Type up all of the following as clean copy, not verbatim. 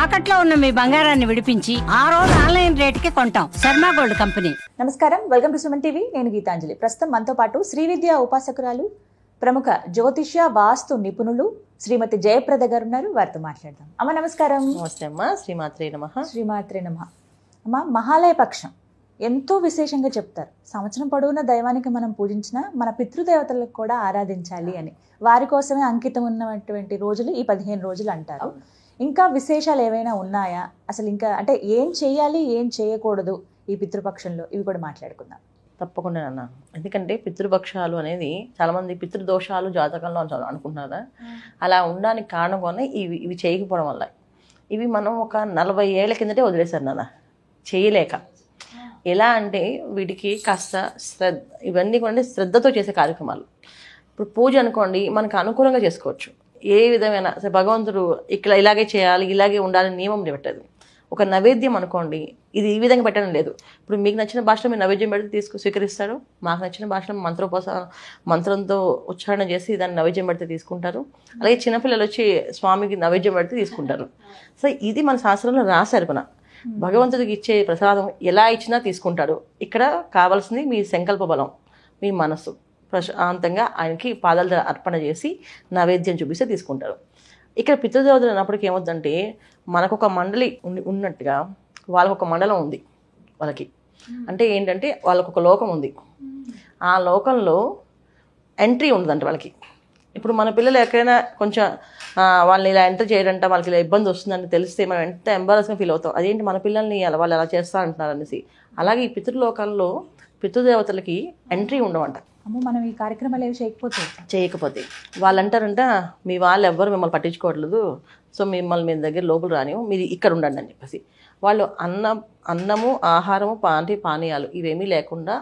తాకట్లో ఉన్న మీ బంగారాన్ని విడిపించి ఆ రోజు ఆన్లైన్ రేటుకి కొంటాం. Sharma gold company. నమస్కారం, వెల్కమ్ టు సుమన్ టీవీ. నేను గీతాంజలి. ప్రస్తుతం మనతో పాటు శ్రీ విద్యా ఉపాసకురాలు, ప్రముఖ జ్యోతిష్య వాస్తు నిపుణులు శ్రీమతి జయప్రద గారు ఉన్నారు. వారితో మాట్లాడదాం. అమ్మ నమస్కారం. నమస్తే అమ్మా. శ్రీమాత్రే నమః. శ్రీమాత్రే నమః. అమ్మ, మహాలయ పక్షం ఎంతో విశేషంగా చెప్తారు. సంవత్సరం పొడవునా దైవానికి మనం పూజించిన మన పితృదేవతలకు కూడా ఆరాధించాలి అని, వారి కోసమే అంకితం ఉన్నటువంటి రోజులు ఈ 15 రోజులు అంటారు. ఇంకా విశేషాలు ఏవైనా ఉన్నాయా అసలు? ఇంకా అంటే ఏం చేయాలి, ఏం చేయకూడదు ఈ పితృపక్షంలో, ఇవి కూడా మాట్లాడుకుందాం. తప్పకుండా అన్న. ఎందుకంటే పితృపక్షాలు అనేది చాలా మంది పితృదోషాలు జాతకంలో అనుకుంటున్నారా, అలా ఉండడానికి కారణం కూడా ఇవి చేయకపోవడం వల్ల. ఇవి మనం ఒక 40 ఏళ్ల కిందటే వదిలేశారు నాన్న, చేయలేక. ఎలా అంటే వీటికి కాస్త ఇవన్నీ కూడా శ్రద్ధతో చేసే కార్యక్రమాలు. ఇప్పుడు పూజ అనుకోండి, మనకు అనుకూలంగా చేసుకోవచ్చు. ఏ విధమైన భగవంతుడు ఇక్కడ ఇలాగే చేయాలి, ఇలాగే ఉండాలని నియమం పెట్టదు. ఒక నైవేద్యం అనుకోండి, ఇది ఈ విధంగా పెట్టడం లేదు. ఇప్పుడు మీకు నచ్చిన భాషలో మీరు నైవేద్యం పెడితే స్వీకరిస్తారు. మాకు నచ్చిన భాషలో మంత్రంతో ఉచ్చారణ చేసి దాన్ని నైవేద్యం పెడితే తీసుకుంటారు. అలాగే చిన్నపిల్లలు వచ్చి స్వామికి నైవేద్యం పెడితే తీసుకుంటారు. సో ఇది మన శాస్త్రంలో రాశారు కూడా. భగవంతుడికి ఇచ్చే ప్రసాదం ఎలా ఇచ్చినా తీసుకుంటాడు. ఇక్కడ కావాల్సింది మీ సంకల్ప బలం, మీ మనసు. ప్రశాంతంగా ఆయనకి పాదాలు అర్పణ చేసి నైవేద్యం చూపిస్తే తీసుకుంటారు. ఇక్కడ పితృదేవతలు అన్నప్పటికీ ఏమవుతుందంటే, మనకొక మండలి ఉన్నట్టుగా వాళ్ళకొక మండలం ఉంది. వాళ్ళకి అంటే ఏంటంటే వాళ్ళకొక లోకం ఉంది. ఆ లోకంలో ఎంట్రీ ఉండదంట వాళ్ళకి. ఇప్పుడు మన పిల్లలు ఎక్కడైనా కొంచెం వాళ్ళని ఇలా ఎంటర్ చేయడంట, వాళ్ళకి ఇలా ఇబ్బంది వస్తుందని తెలిస్తే మనం ఎంత ఎంబారస్గా ఫీల్ అవుతాం. అదేంటి మన పిల్లల్ని వాళ్ళు ఎలా చేస్తా అంటున్నారు అనేసి. అలాగే ఈ పితృలోకాల్లో పితృదేవతలకి ఎంట్రీ ఉండవంట. అమ్మ, మనం ఈ కార్యక్రమాలు ఏవి చేయకపోతే వాళ్ళంటారంట, మీ వాళ్ళు ఎవ్వరు మిమ్మల్ని పట్టించుకోవట్లేదు, సో మిమ్మల్ని మీ దగ్గర లోపల రానివ్వు, మీరు ఇక్కడ ఉండండి అని చెప్పేసి. వాళ్ళు అన్నము, ఆహారము, పానీయాలు ఇవేమీ లేకుండా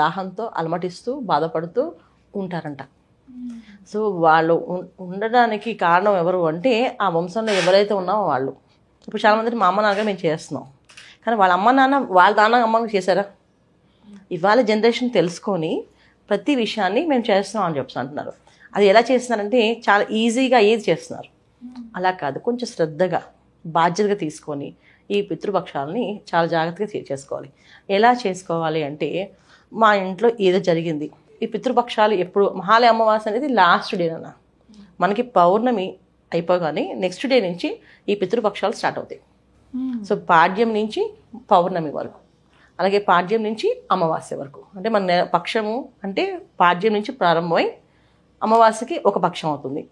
దాహంతో అలమటిస్తూ బాధపడుతూ ఉంటారంట. సో వాళ్ళు ఉండడానికి కారణం ఎవరు అంటే, ఆ వంశంలో ఎవరైతే ఉన్నామో వాళ్ళు. ఇప్పుడు చాలామంది మా అమ్మ నాన్నగా మేము చేస్తున్నాం, కానీ వాళ్ళ అమ్మ నాన్న వాళ్ళ నాన్న అమ్మకి చేశారా? ఇవాళ జనరేషన్ తెలుసుకొని ప్రతి విషయాన్ని మేము చేస్తున్నాం అని చెప్పి అంటున్నారు. అది ఎలా చేస్తున్నారంటే చాలా ఈజీగా ఏది చేస్తున్నారు. అలా కాదు, కొంచెం శ్రద్ధగా బాధ్యతగా తీసుకొని ఈ పితృపక్షాలని చాలా జాగ్రత్తగా చేసుకోవాలి. ఎలా చేసుకోవాలి అంటే, మా ఇంట్లో ఏదో జరిగింది, ఈ పితృపక్షాలు ఎప్పుడు మహాలయ అమావాస్య అనేది లాస్ట్ డే అన్న. మనకి పౌర్ణమి అయిపోగానే నెక్స్ట్ డే నుంచి ఈ పితృపక్షాలు స్టార్ట్ అవుతాయి. సో పాడ్యం నుంచి పౌర్ణమి వరకు, అలాగే పాడ్యం నుంచి అమావాస్య వరకు. అంటే మన పక్షము అంటే పాడ్యం నుంచి ప్రారంభమై అమావాస్యకి ఒక పక్షం అవుతుంది.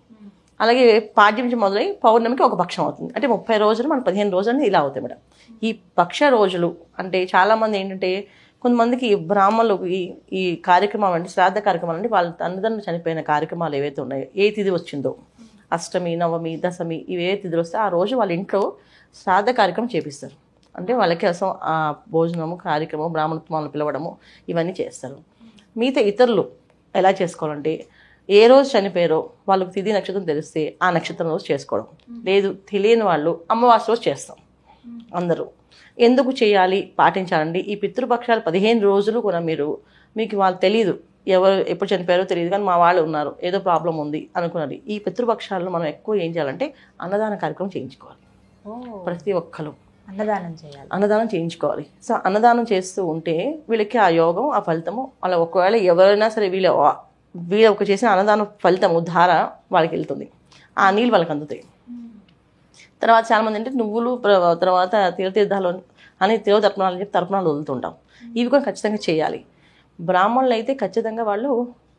అలాగే పాడ్యం నుంచి మొదలై పౌర్ణమికి ఒక పక్షం అవుతుంది. అంటే 30 రోజులు, మన 15 రోజులు ఇలా అవుతాయి మేడం. ఈ పక్ష రోజులు అంటే చాలామంది ఏంటంటే, కొంతమందికి బ్రాహ్మణులకి ఈ కార్యక్రమం అంటే శ్రాద్ధ కార్యక్రమాలు అంటే వాళ్ళ తల్లిదండ్రులు చనిపోయిన కార్యక్రమాలు ఏవైతే ఉన్నాయో, ఏ తిథి వచ్చిందో, అష్టమి, నవమి, దశమి, ఇవే తిథులు వస్తే ఆ రోజు వాళ్ళ ఇంట్లో శ్రాద్ధ కార్యక్రమం చేపిస్తారు. అంటే వాళ్ళకి అసలు ఆ భోజనము, కార్యక్రమం, బ్రాహ్మణత్వాలను పిలవడము ఇవన్నీ చేస్తారు. మిగతా ఇతరులు ఎలా చేసుకోవాలంటే, ఏ రోజు చనిపోయారో వాళ్ళకి తిథి నక్షత్రం తెలిస్తే ఆ నక్షత్రం రోజు చేసుకోవడం. లేదు తెలియని వాళ్ళు అమావాస్య రోజు చేస్తాం. అందరూ ఎందుకు చేయాలి, పాటించాలండి. ఈ పితృపక్షాలు 15 రోజులు కూడా మీకు వాళ్ళు తెలియదు, ఎవరు ఎప్పుడు చనిపోయారో తెలియదు, కానీ మా వాళ్ళు ఉన్నారు, ఏదో ప్రాబ్లం ఉంది అనుకున్నది. ఈ పితృపక్షాలను మనం ఎక్కువ ఏం చేయాలంటే అన్నదాన కార్యక్రమం చేయించుకోవాలి. ప్రతి ఒక్కరు అన్నదానం చేయించుకోవాలి. సో అన్నదానం చేస్తూ ఉంటే వీళ్ళకి ఆ యోగం, ఆ ఫలితము, అలా ఒకవేళ ఎవరైనా సరే వీళ్ళ ఒక చేసిన అన్నదాన ఫలితము ధార వాళ్ళకి వెళ్తుంది, ఆ నీళ్ళు వాళ్ళకి అందుతాయి. తర్వాత చాలామంది అంటే నువ్వులు, తర్వాత తీర్థాలు అని తర్పణాలు అని చెప్పి తర్పణాలు వదులుతుంటాం. ఇవి కూడా ఖచ్చితంగా చేయాలి. బ్రాహ్మణులు అయితే ఖచ్చితంగా వాళ్ళు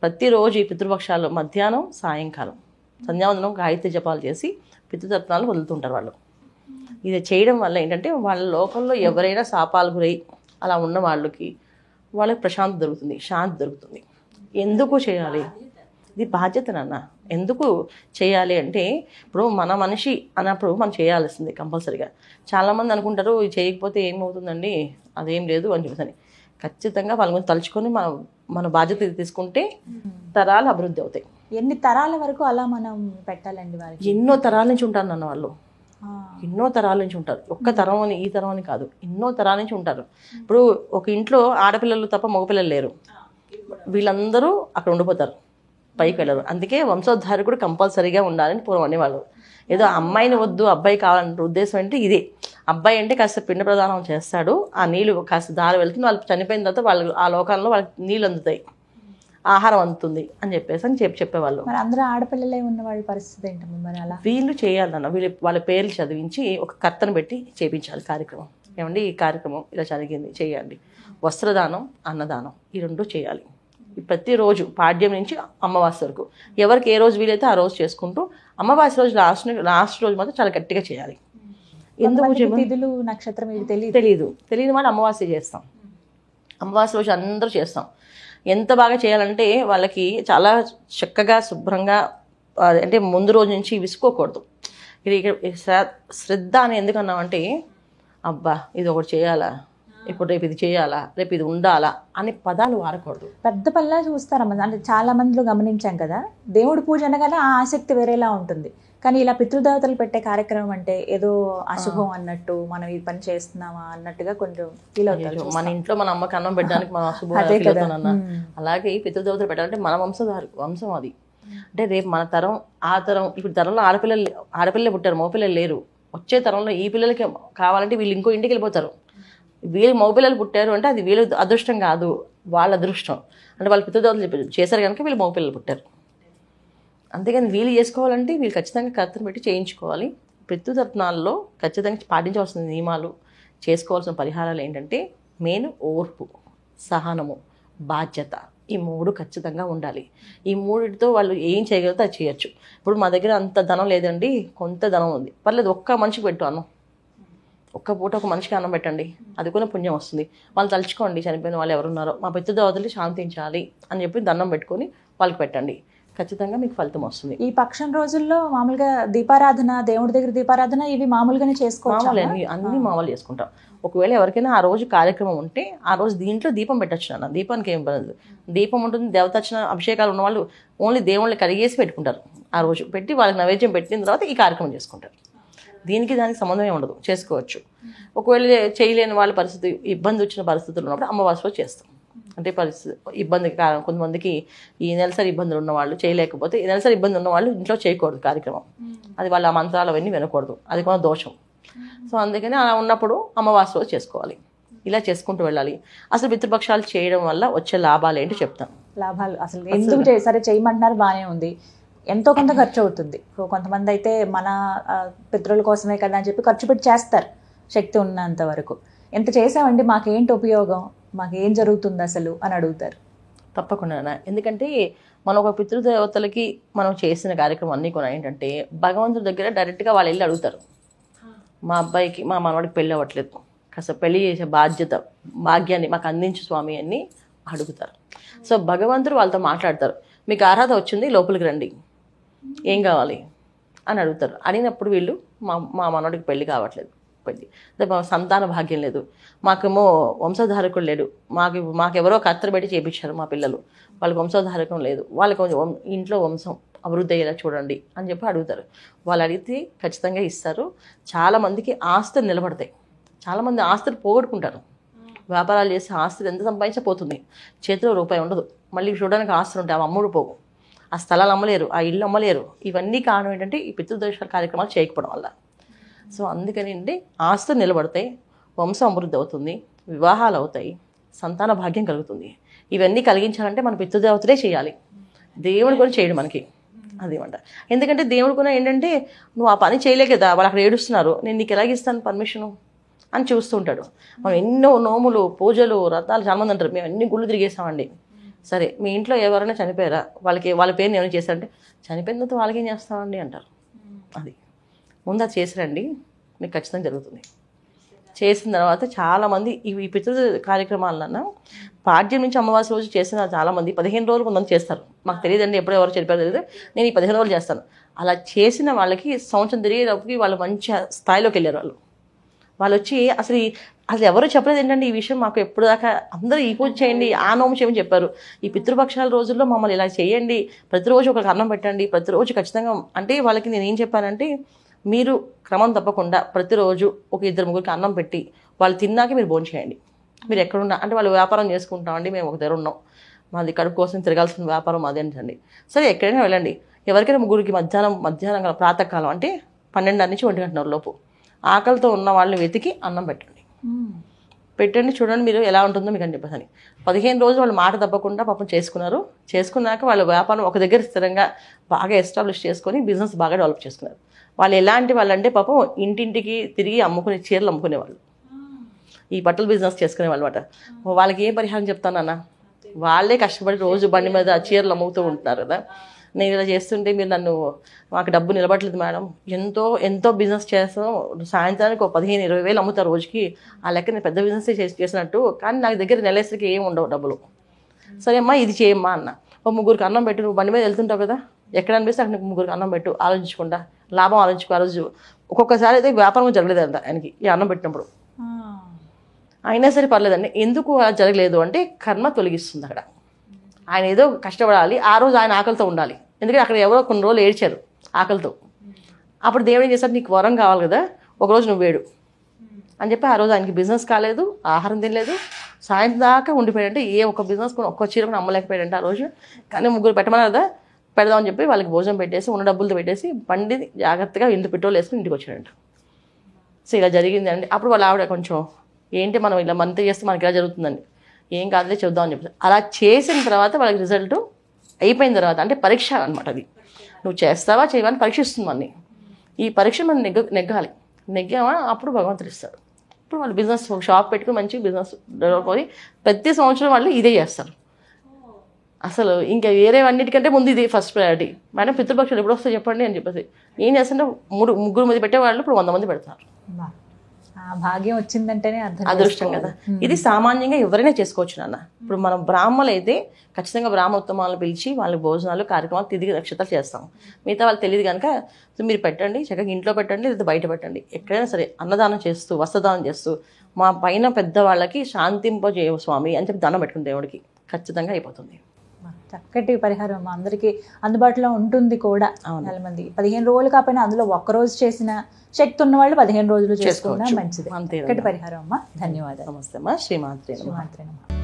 ప్రతిరోజు ఈ పితృపక్షాలు మధ్యాహ్నం, సాయంకాలం సంధ్యావందనం, గాయత్రి జపాలు చేసి పితృతర్పణాలు వదులుతుంటారు వాళ్ళు. ఇది చేయడం వల్ల ఏంటంటే, వాళ్ళ లోకంలో ఎవరైనా శాపాలు గురై అలా ఉన్న వాళ్ళకి ప్రశాంతి దొరుకుతుంది, శాంతి దొరుకుతుంది. ఎందుకు చేయాలి? ఇది బాధ్యత నాన్న. ఎందుకు చేయాలి అంటే, ఇప్పుడు మన మనిషి అన్నప్పుడు మనం చేయాల్సింది కంపల్సరీగా. చాలామంది అనుకుంటారు ఇది చేయకపోతే ఏమవుతుందండి, అదేం లేదు అని చెప్పేసి. ఖచ్చితంగా వాళ్ళ గురించి తలుచుకొని మన బాధ్యత తీసుకుంటే తరాలు అభివృద్ధి అవుతాయి. ఎన్ని తరాల వరకు అలా మనం పెట్టాలండి వారికి? ఎన్నో తరాల నుంచి ఉంటారు నాన్న వాళ్ళు. ఎన్నో తరాల నుంచి ఉంటారు. ఒక్క తరం అని ఈ తరం అని కాదు, ఎన్నో తరాల నుంచి ఉంటారు. ఇప్పుడు ఒక ఇంట్లో ఆడపిల్లలు తప్ప మగపిల్లలు లేరు, వీళ్ళందరూ అక్కడ ఉండిపోతారు, పైకి వెళ్ళరు. అందుకే వంశోద్ధారకుడు కంపల్సరీగా ఉండాలని పూర్వం అనేవాళ్ళు. ఏదో అమ్మాయిని వద్దు అబ్బాయి కావాలంటే ఉద్దేశం అంటే ఇదే. అబ్బాయి అంటే కాస్త పిండ ప్రదానం చేస్తాడు, ఆ నీళ్ళు కాస్త దారి వెళ్తుంది, వాళ్ళు చనిపోయిన తర్వాత వాళ్ళు ఆ లోకాల్లో వాళ్ళకి నీళ్ళు అందుతాయి, ఆహారం అందుతుంది అని చెప్పేసి అని చెప్పేవాళ్ళు. మరి అందరూ ఆడపిల్లలే ఉన్న వాళ్ళ పరిస్థితి ఏంటమ్మా మరి అలా? వీళ్ళు చేయాలన్న వాళ్ళ పేర్లు చదివించి ఒక కర్తను పెట్టి చేయించాలి కార్యక్రమం. ఏమండి ఈ కార్యక్రమం ఇలా జరిగింది చేయండి. వస్త్రదానం, అన్నదానం ఈ రెండు చేయాలి ప్రతిరోజు, పాడ్యం నుంచి అమావాస్య వరకు. ఎవరికి ఏ రోజు వీలైతే ఆ రోజు చేసుకుంటూ అమావాస్య రోజు లాస్ట్ రోజు మాత్రం చాలా గట్టిగా చేయాలి. ఎందుకు తిథులు నక్షత్రం ఇది తెలియదు వాళ్ళు అమావాస్య చేస్తాం. అమావాస్య రోజు అందరూ చేస్తాం. ఎంత బాగా చేయాలంటే వాళ్ళకి చాలా చక్కగా శుభ్రంగా, అంటే ముందు రోజు నుంచి విసుకోకూడదు. ఇది శ్రద్ధ అని ఎందుకన్నామంటే అబ్బా ఇది ఒకటి చేయాలా, ఇప్పుడు రేపు ఇది చేయాలా, రేపు ఇది ఉండాలా అనే పదాలు వాడకూడదు. పెద్ద పనిలా చూస్తారమ్మా. అంటే చాలా మందిలో గమనించాం కదా, దేవుడి పూజ అనగానే ఆ ఆసక్తి వేరేలా ఉంటుంది. కానీ ఇలా పితృదేవతలు పెట్టే కార్యక్రమం అంటే ఏదో అశుభం అన్నట్టు, మనం ఈ పని చేస్తున్నామా అన్నట్టుగా కొంచెం ఫీల్ అవుతారు. మన ఇంట్లో మన అమ్మకి అన్నం పెట్టడానికి మనం అశుభం. అలాగే ఈ పితృదేవతలు పెట్టాలంటే మన వంశం అది. అంటే రేపు మన తరం, ఆ తరం, ఇప్పుడు తరంలో ఆడపిల్లలే పుట్టారు, మగపిల్లలు లేరు. వచ్చే తరంలో ఈ పిల్లలకి కావాలంటే వీళ్ళు ఇంకో ఇంటికి వెళ్ళిపోతారు. వీళ్ళు మగపిల్లలు పుట్టారు అంటే అది వీళ్ళ అదృష్టం కాదు, వాళ్ళ అదృష్టం. అంటే వాళ్ళు పితృదేవతలు చేశారు కనుక వీళ్ళు మగపిల్లలు పుట్టారు. అంతేగాని వీళ్ళు చేసుకోవాలంటే వీళ్ళు ఖచ్చితంగా కర్తను పెట్టి చేయించుకోవాలి. పితృతత్నాల్లో ఖచ్చితంగా పాటించవలసిన నియమాలు, చేసుకోవాల్సిన పరిహారాలు ఏంటంటే మెయిన్ ఓర్పు, సహనము, బాధ్యత, ఈ మూడు ఖచ్చితంగా ఉండాలి. ఈ మూడిటితో వాళ్ళు ఏం చేయగలిగితే అది చేయొచ్చు. ఇప్పుడు మా దగ్గర అంత ధనం లేదండి, కొంత ధనం ఉంది, పర్లేదు ఒక్క మనిషికి పెట్టు అన్నం, ఒక్క పూట ఒక మనిషికి అన్నం పెట్టండి, అది కూడా పుణ్యం వస్తుంది. వాళ్ళు తలుచుకోండి చనిపోయిన వాళ్ళు ఎవరున్నారో, మా పితృదేవతల్ని శాంతించాలి అని చెప్పి దండం పెట్టుకొని వాళ్ళకి పెట్టండి, ఖచ్చితంగా మీకు ఫలితం వస్తుంది. ఈ పక్షం రోజుల్లో మామూలుగా దీపారాధన, దేవుడి దగ్గర దీపారాధన ఇవి మామూలుగానే చేసుకోవచ్చు. అన్ని మామూలు చేసుకుంటాం. ఒకవేళ ఎవరికైనా ఆ రోజు కార్యక్రమం ఉంటే ఆ రోజు దీంట్లో దీపం పెట్టచ్చు నాన్న. దీపానికి ఏం పడదు, దీపం ఉంటుంది. దేవతార్చన అభిషేకాలు ఉన్న వాళ్ళు ఓన్లీ దేవుళ్ళని కడిగేసి పెట్టుకుంటారు. ఆ రోజు పెట్టి వాళ్ళకి నైవేద్యం పెట్టిన తర్వాత ఈ కార్యక్రమం చేసుకుంటారు. దానికి సంబంధమే ఉండదు, చేసుకోవచ్చు. ఒకవేళ చేయలేని వాళ్ళ పరిస్థితి, ఇబ్బంది వచ్చిన పరిస్థితులు ఉన్నప్పుడు అమావాస్యలో చేస్తాం. అంటే పరిస్థితి ఇబ్బంది, కొంతమందికి ఈ నెలసరి ఇబ్బందులు ఉన్నవాళ్ళు చేయలేకపోతే, ఈ నెలసరి ఇబ్బంది ఉన్న వాళ్ళు ఇంట్లో చేయకూడదు కార్యక్రమం, అది వాళ్ళ మంత్రాలు అవన్నీ వినకూడదు, అది కూడా దోషం. సో అందుకని అలా ఉన్నప్పుడు అమావాస్యలో చేసుకోవాలి. ఇలా చేసుకుంటూ వెళ్ళాలి. అసలు పితృపక్షాలు చేయడం వల్ల వచ్చే లాభాలు ఏంటి చెప్తాను. లాభాలు అసలు ఎందుకు సరే చేయమంటున్నారు, బాగానే ఉంది, ఎంతో కొంత ఖర్చు అవుతుంది. కొంతమంది అయితే మన పితృల కోసమే కదా అని చెప్పి ఖర్చు పెట్టి చేస్తారు శక్తి ఉన్నంత వరకు. ఎంత చేసామండి, మాకేంటి ఉపయోగం, మాకేం జరుగుతుంది అసలు అని అడుగుతారు. తప్పకుండా. ఎందుకంటే మనం ఒక పితృదేవతలకి మనం చేసిన కార్యక్రమం అన్నీ కూడా ఏంటంటే భగవంతుడి దగ్గర డైరెక్ట్గా వాళ్ళు వెళ్ళి అడుగుతారు. మా అబ్బాయికి, మా మనవాడికి పెళ్ళి అవ్వట్లేదు, కాస్త పెళ్లి చేసే భాగ్యాన్ని మాకు అందించు స్వామి అని అడుగుతారు. సో భగవంతుడు వాళ్ళతో మాట్లాడతారు. మీకు అర్హత వచ్చింది, లోపలికి రండి, ఏం కావాలి అని అడుగుతారు. అడిగినప్పుడు వీళ్ళు మా మనవాడికి పెళ్ళి కావట్లేదు, సంతాన భాగ్యం లేదు, మాకేమో వంశధారకుడు లేడు, మాకెవరో కత్తెర పెట్టి చేయించారు మా పిల్లలు, వాళ్ళకి వంశధారకం లేదు, వాళ్ళకి ఇంట్లో వంశం అభివృద్ధి అయ్యేలా చూడండి అని చెప్పి అడుగుతారు. వాళ్ళు అడిగితే ఖచ్చితంగా ఇస్తారు. చాలామందికి ఆస్తులు నిలబడతాయి. చాలామంది ఆస్తులు పోగొట్టుకుంటారు. వ్యాపారాలు చేసి ఆస్తులు ఎంత సంపాదించపోతుంది, చేతిలో రూపాయి ఉండదు. మళ్ళీ చూడడానికి ఆస్తులు ఉంటాయి, అవి అమ్ముడు పోవు, ఆ స్థలాలు అమ్మలేరు, ఆ ఇల్లు అమ్మలేరు. ఇవన్నీ కారణం ఏంటంటే ఈ పితృదోష కార్యక్రమాలు చేయకపోవడం వల్ల. సో అందుకని ఆస్తులు నిలబడతాయి, వంశం అభివృద్ధి అవుతుంది, వివాహాలు అవుతాయి, సంతాన భాగ్యం కలుగుతుంది. ఇవన్నీ కలిగించాలంటే మన పితృదేవతలే చేయాలి, దేవుడి కూడా చేయడు మనకి. అదేమంట. ఎందుకంటే దేవుడు కూడా ఏంటంటే నువ్వు ఆ పని చేయలే కదా, వాళ్ళు అక్కడ ఏడుస్తున్నారు, నేను నీకు ఎలాగిస్తాను పర్మిషను అని చూస్తూ ఉంటాడు. మనం ఎన్నో నోములు, పూజలు, వ్రతాలు, చాలామంది అంటారు మేము అన్ని గుళ్ళు తిరిగేసామండి. సరే మీ ఇంట్లో ఎవరైనా చనిపోయారా, వాళ్ళ పేరుని ఏమైనా చేశారంటే చనిపోయిన తర్వాత వాళ్ళకి ఏం చేస్తామండి అంటారు. అది ముందు అది చేసిరండి, మీకు ఖచ్చితంగా జరుగుతుంది. చేసిన తర్వాత చాలామంది ఈ పితృ కార్యక్రమాలన్నా పాడ్యం నుంచి అమావాస్య రోజు చేసిన చాలామంది 15 రోజులు కొంతమంది చేస్తారు. మాకు తెలియదండి, ఎప్పుడో ఎవరు చెప్పారు తెలియదు, నేను ఈ 15 రోజులు చేస్తాను. అలా చేసిన వాళ్ళకి సంవత్సరం తిరిగేటప్పటికి వాళ్ళు మంచి స్థాయిలోకి వెళ్ళారు. వాళ్ళు వచ్చి అసలు ఎవరు చెప్పలేదు ఏంటంటే ఈ విషయం మాకు ఎప్పుడు దాకా అందరూ ఈ పూజ చేయండి, ఆ నోము చేయమని చెప్పారు. ఈ పితృపక్షాల రోజుల్లో మమ్మల్ని ఇలా చేయండి, ప్రతిరోజు ఒకరికి అన్నం పెట్టండి, ప్రతిరోజు ఖచ్చితంగా. అంటే వాళ్ళకి నేను ఏం చెప్పానంటే మీరు క్రమం తప్పకుండా ప్రతిరోజు ఒక 2-3 అన్నం పెట్టి వాళ్ళు తిన్నాక మీరు భోజనం చేయండి. మీరు ఎక్కడున్నా అంటే వాళ్ళు వ్యాపారం చేసుకుంటామండి, మేము ఒక దగ్గర ఉన్నాం, మాది కడుపు కోసం తిరగాల్సిన వ్యాపారం అదేంటండి, సరే ఎక్కడైనా వెళ్ళండి. ఎవరికైనా 3 మధ్యాహ్నం ప్రాతకాలం అంటే 12 నుంచి 1 గంటన్నర లోపు ఆకలితో ఉన్న వాళ్ళని వెతికి అన్నం పెట్టండి చూడండి మీరు ఎలా ఉంటుందో మీకు అని చెప్పేసి 15 రోజులు వాళ్ళు మాట తప్పకుండా పాపం చేసుకున్నాక వాళ్ళ వ్యాపారం ఒక దగ్గర స్థిరంగా బాగా ఎస్టాబ్లిష్ చేసుకొని బిజినెస్ బాగా డెవలప్ చేసుకున్నారు. వాళ్ళు ఎలాంటి వాళ్ళంటే పాపం ఇంటింటికి తిరిగి అమ్ముకునే చీరలు అమ్ముకునేవాళ్ళు, ఈ బట్టలు బిజినెస్ చేసుకునే వాళ్ళు అనమాట. వాళ్ళకి ఏం పరిహారం చెప్తానన్న, వాళ్ళే కష్టపడి రోజు బండి మీద చీరలు అమ్ముతూ ఉంటున్నారు కదా. నేను ఇలా చేస్తుంటే మీరు మాకు డబ్బు నిలబడలేదు మేడం, ఎంతో బిజినెస్ చేస్తాం, సాయంత్రానికి ఒక 15-20 వేలు అమ్ముతారు రోజుకి, ఆ లెక్క నేను పెద్ద బిజినెస్ చేసినట్టు, కానీ నాకు దగ్గర నెలసరికి ఏమి ఉండవు డబ్బులు. సరే అమ్మా ఇది చేయమ్మా అన్న, ఓ 3 అన్నం పెట్టు, నువ్వు బండి మీద వెళ్తుంటావు కదా, ఎక్కడ అనిపిస్తే అక్కడ 3 అన్నం పెట్టు, ఆలోచించకుండా లాభం ఆలోచించుకో. ఆ రోజు ఒక్కొక్కసారి అయితే వ్యాపారం జరగలేదంట ఆయనకి ఈ అన్నం పెట్టినప్పుడు. అయినా సరే పర్లేదండి. ఎందుకు అలా జరగలేదు అంటే కర్మ తొలగిస్తుంది అక్కడ. ఆయన ఏదో కష్టపడాలి, ఆ రోజు ఆయన ఆకలితో ఉండాలి. ఎందుకంటే అక్కడ ఎవరో కొన్ని రోజులు ఏడ్చారు ఆకలితో. అప్పుడు దేవుడు ఏం చేశారు, నీకు వరం కావాలి కదా, ఒకరోజు నువ్వు వేడు అని చెప్పి ఆ రోజు ఆయనకి బిజినెస్ కాలేదు, ఆహారం తినలేదు, సాయంత్రం దాకా ఉండిపోయాడంటే. ఏ ఒక్క బిజినెస్ కూడా ఒక్క చీర కూడా అమ్మలేకపోయాడంటే ఆ రోజు. కానీ 3 పెట్టమన్నారు కదా, పెడదామని చెప్పి వాళ్ళకి భోజనం పెట్టేసి ఉన్న డబ్బులతో పెట్టేసి బండి జాగ్రత్తగా ఇంటి పెట్రోల్ వేసుకుని ఇంటికి వచ్చాడంట. సో ఇలా జరిగింది అండి. అప్పుడు వాళ్ళ ఆవిడ కొంచెం ఏంటి మనం ఇలా మంత్ చేస్తే మనకి ఇలా జరుగుతుందండి, ఏం కాదులే చెప్దామని చెప్పి అలా చేసిన తర్వాత వాళ్ళకి రిజల్ట్ అయిపోయిన తర్వాత, అంటే పరీక్ష అనమాట అది, నువ్వు చేస్తావా చేయవని పరీక్షిస్తుంది అన్నీ. ఈ పరీక్ష మనం నెగ్గామా అప్పుడు భగవంతుడు ఇస్తాడు. ఇప్పుడు వాళ్ళు బిజినెస్ ఒక షాప్ పెట్టుకుని మంచి బిజినెస్ డెవలప్ అయ్యి ప్రతి సంవత్సరం వాళ్ళు ఇదే చేస్తారు. అసలు ఇంకా వేరే అన్నిటికంటే ముందు ఇది ఫస్ట్ ప్రయారిటీ. మేడం పితృపక్షాలు ఎప్పుడు వస్తాయి చెప్పండి అని చెప్పేసి ఏం చేస్తుంటే 3 మంది పెట్టేవాళ్ళు ఇప్పుడు 100 మంది పెడతారు. భాగ్యం వచ్చిందంటేనే అదృష్టం కదా. ఇది సామాన్యంగా ఎవరైనా చేసుకోవచ్చు నాన్న. ఇప్పుడు మనం బ్రాహ్మణులు అయితే ఖచ్చితంగా బ్రాహ్మణోత్తమాలను పిలిచి వాళ్ళకి భోజనాలు కార్యక్రమాలు తిరిగి నక్షత్రాలు చేస్తాం. మిగతా వాళ్ళు తెలియదు కనుక మీరు పెట్టండి, చక్కగా ఇంట్లో పెట్టండి లేదా బయట పెట్టండి, ఎక్కడైనా సరే అన్నదానం చేస్తూ వస్త్రదానం చేస్తూ మా పైన పెద్దవాళ్ళకి శాంతింపజేయ స్వామి అని చెప్పి దండం పెట్టుకుని దేవుడికి ఖచ్చితంగా అయిపోతుంది. చక్కటి పరిహారం మా అందరికీ అందుబాటులో ఉంటుంది కూడా. చాలా మంది 15 రోజులు కాకపోయినా అందులో ఒక్కరోజు చేసిన శక్తి ఉన్న వాళ్ళు 15 రోజులు చేసుకున్నా మంచిది. చక్కటి పరిహారం అమ్మా. ధన్యవాదాలు. నమస్తే అమ్మా. శ్రీమాత్రే నమః. శ్రీమాత్రే నమః.